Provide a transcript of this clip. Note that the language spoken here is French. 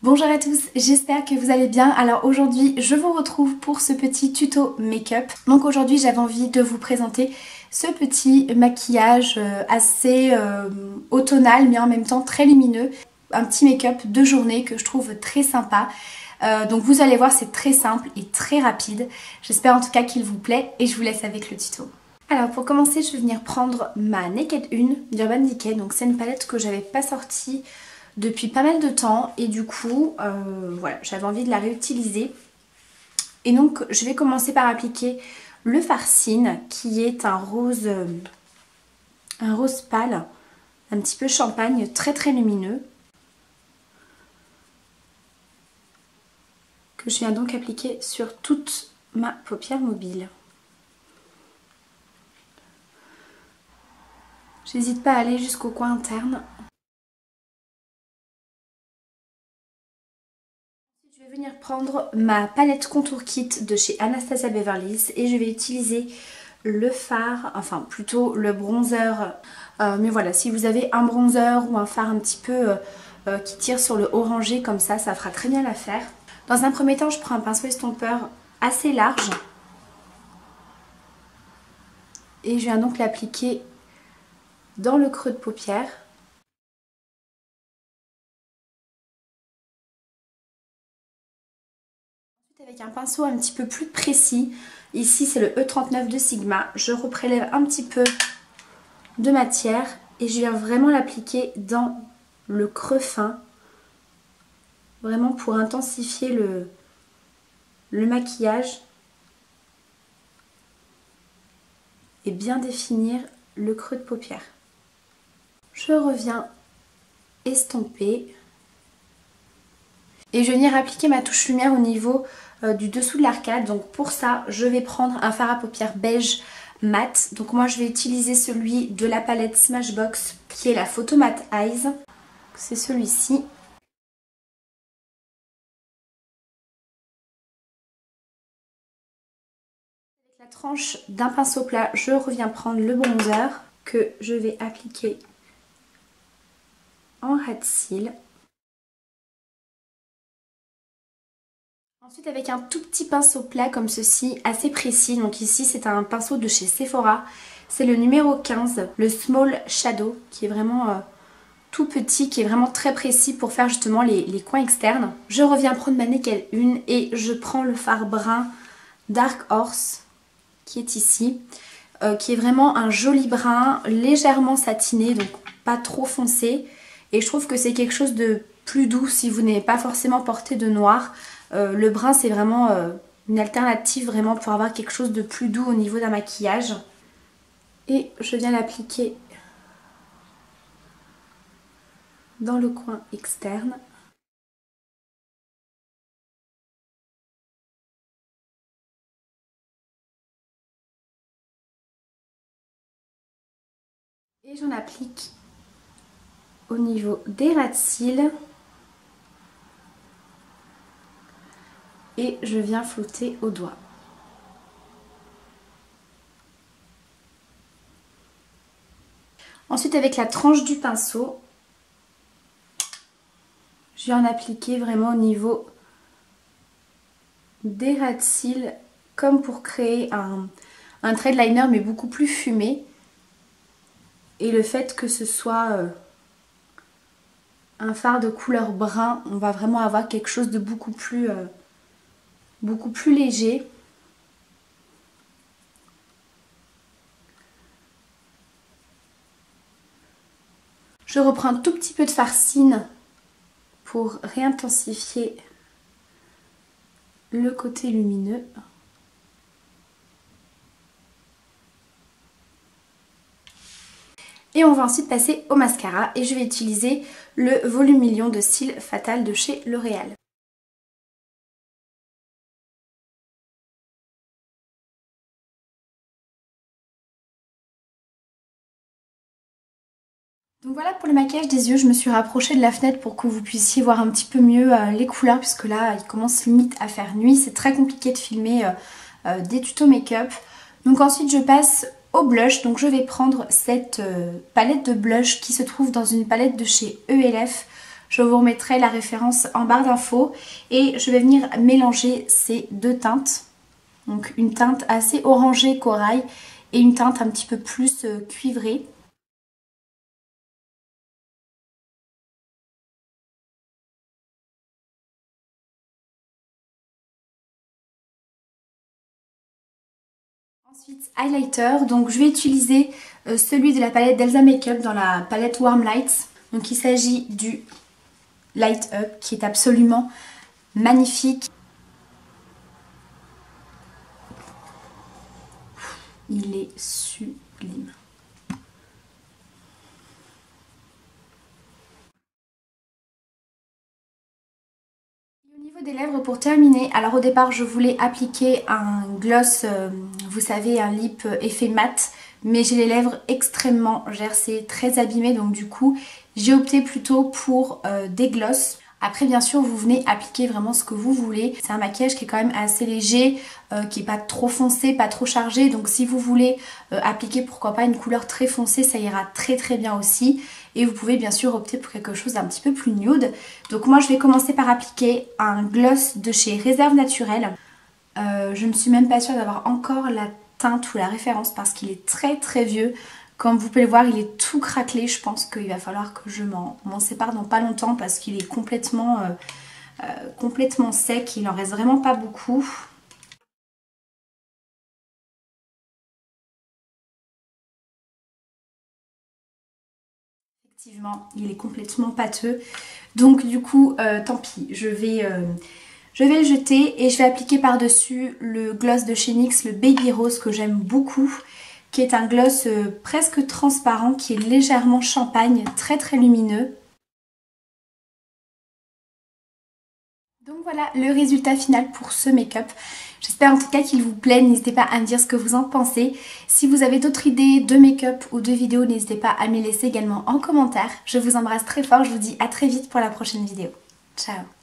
Bonjour à tous, j'espère que vous allez bien. Alors aujourd'hui je vous retrouve pour ce petit tuto make-up. Donc aujourd'hui j'avais envie de vous présenter ce petit maquillage assez automnal mais en même temps très lumineux. Un petit make-up de journée que je trouve très sympa. Donc vous allez voir, c'est très simple et très rapide. J'espère en tout cas qu'il vous plaît et je vous laisse avec le tuto. Alors pour commencer je vais venir prendre ma Naked 1 d'Urban Decay. Donc c'est une palette que j'avais pas sortie depuis pas mal de temps et du coup voilà, j'avais envie de la réutiliser. Et donc je vais commencer par appliquer le Farcine qui est un rose pâle, un petit peu champagne, très très lumineux, que je viens donc appliquer sur toute ma paupière mobile. J'hésite pas à aller jusqu'au coin interne. Je vais venir prendre ma palette Contour Kit de chez Anastasia Beverly Hills et je vais utiliser le fard, enfin plutôt le bronzer. Mais voilà, si vous avez un bronzer ou un fard un petit peu qui tire sur le orangé comme ça fera très bien l'affaire. Dans un premier temps, je prends un pinceau estompeur assez large et je viens donc l'appliquer dans le creux de paupière. Avec un pinceau un petit peu plus précis, ici c'est le E39 de Sigma, je reprélève un petit peu de matière et je viens vraiment l'appliquer dans le creux fin, vraiment pour intensifier le maquillage et bien définir le creux de paupière. Je reviens estomper et je vais venir appliquer ma touche lumière au niveau du dessous de l'arcade. Donc pour ça je vais prendre un fard à paupières beige mat. Donc moi je vais utiliser celui de la palette Smashbox qui est la Photo Matte Eyes. C'est celui-ci. Avec la tranche d'un pinceau plat, je reviens prendre le bronzer que je vais appliquer en ras de cils. Ensuite avec un tout petit pinceau plat comme ceci, assez précis, donc ici c'est un pinceau de chez Sephora, c'est le numéro 15, le Small Shadow, qui est vraiment tout petit, qui est vraiment très précis pour faire justement les coins externes. Je reviens prendre ma Naked 1 et je prends le fard brun Dark Horse, qui est ici, qui est vraiment un joli brun, légèrement satiné, donc pas trop foncé, et je trouve que c'est quelque chose de plus doux si vous n'avez pas forcément porté de noir. Le brun c'est vraiment une alternative vraiment pour avoir quelque chose de plus doux au niveau d'un maquillage. Et je viens l'appliquer dans le coin externe. Et j'en applique au niveau des ras de cils. Et je viens flouter au doigt. Ensuite avec la tranche du pinceau, je viens en appliquer vraiment au niveau des ras de cils, comme pour créer un trait de liner mais beaucoup plus fumé. Et le fait que ce soit un fard de couleur brun, on va vraiment avoir quelque chose de beaucoup plus léger. Je reprends un tout petit peu de Farcine pour réintensifier le côté lumineux. Et on va ensuite passer au mascara et je vais utiliser le Volume Million de Cils Fatal de chez L'Oréal. Donc voilà pour le maquillage des yeux, je me suis rapprochée de la fenêtre pour que vous puissiez voir un petit peu mieux les couleurs puisque là il commence limite à faire nuit, c'est très compliqué de filmer des tutos make-up. Donc ensuite je passe au blush, donc je vais prendre cette palette de blush qui se trouve dans une palette de chez ELF Je vous remettrai la référence en barre d'infos. Et je vais venir mélanger ces deux teintes. Donc une teinte assez orangée corail et une teinte un petit peu plus cuivrée. Ensuite, highlighter. Donc je vais utiliser celui de la palette d'Elsa Makeup dans la palette Warm Lights. Donc il s'agit du Light Up qui est absolument magnifique. Il est sublime. Au niveau des lèvres, pour terminer, alors au départ je voulais appliquer un gloss, vous savez, un lip effet mat, mais j'ai les lèvres extrêmement gercées, très abîmées, donc du coup j'ai opté plutôt pour des glosses. Après bien sûr vous venez appliquer vraiment ce que vous voulez. C'est un maquillage qui est quand même assez léger, qui est pas trop foncé, pas trop chargé. Donc si vous voulez appliquer pourquoi pas une couleur très foncée, ça ira très très bien aussi. Et vous pouvez bien sûr opter pour quelque chose d'un petit peu plus nude. Donc moi je vais commencer par appliquer un gloss de chez Réserve Naturelle. Je ne suis même pas sûre d'avoir encore la teinte ou la référence parce qu'il est très très vieux. Comme vous pouvez le voir, il est tout craquelé. Je pense qu'il va falloir que je m'en sépare dans pas longtemps parce qu'il est complètement sec. Il en reste vraiment pas beaucoup. Effectivement, il est complètement pâteux. Donc du coup, tant pis. Je vais le jeter et je vais appliquer par-dessus le gloss de chez NYX, le Baby Rose que j'aime beaucoup. Qui est un gloss presque transparent, qui est légèrement champagne, très très lumineux. Donc voilà le résultat final pour ce make-up. J'espère en tout cas qu'il vous plaît, n'hésitez pas à me dire ce que vous en pensez. Si vous avez d'autres idées de make-up ou de vidéos, n'hésitez pas à me les laisser également en commentaire. Je vous embrasse très fort, je vous dis à très vite pour la prochaine vidéo. Ciao!